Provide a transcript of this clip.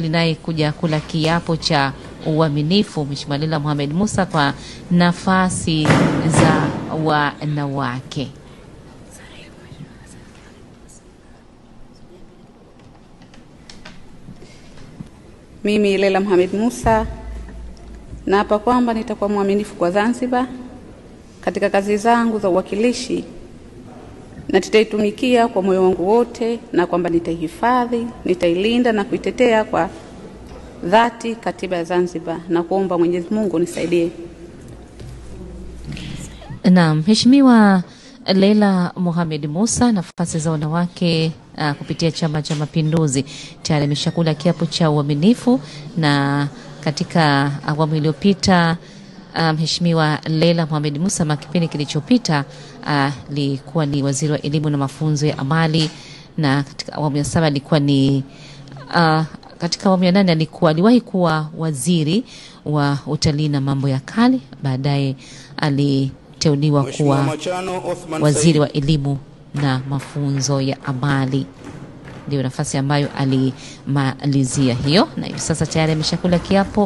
waziri naye kuja kula kiapo cha uaminifu, Mheshimiwa Leila Mohamed Musa, kwa nafasi za wanawake. Mimi Leila Mohamed Musa naapa kwamba nitakuwa mwaminifu kwa Zanzibar katika kazi zangu za uwakilishi na nitaitumikia kwa moyo wangu wote, na kwamba nitaihifadhi, nitailinda na kuitetea kwa dhati katiba ya Zanzibar, na kuomba Mwenyezi Mungu nisaidie. Naam, Mheshimiwa Leila Mohamed Musa, nafasi za wanawake kupitia Chama cha Mapinduzi, tayari ameshakula kiapo cha uaminifu, na katika awamu iliyopita Mheshimiwa Leila Mohamed Musa kipindi kilichopita alikuwa ni waziri wa elimu na mafunzo ya amali, na katika awamu ya 7 alikuwa ni katika awamu ya 8 aliwahi kuwa waziri wa utalii na mambo ya kale. Baadaye aliteuliwa kuwa waziri wa elimu na mafunzo ya amali, ndio nafasi ambayo alimalizia hiyo, na hivi sasa tayari ameshakula kiapo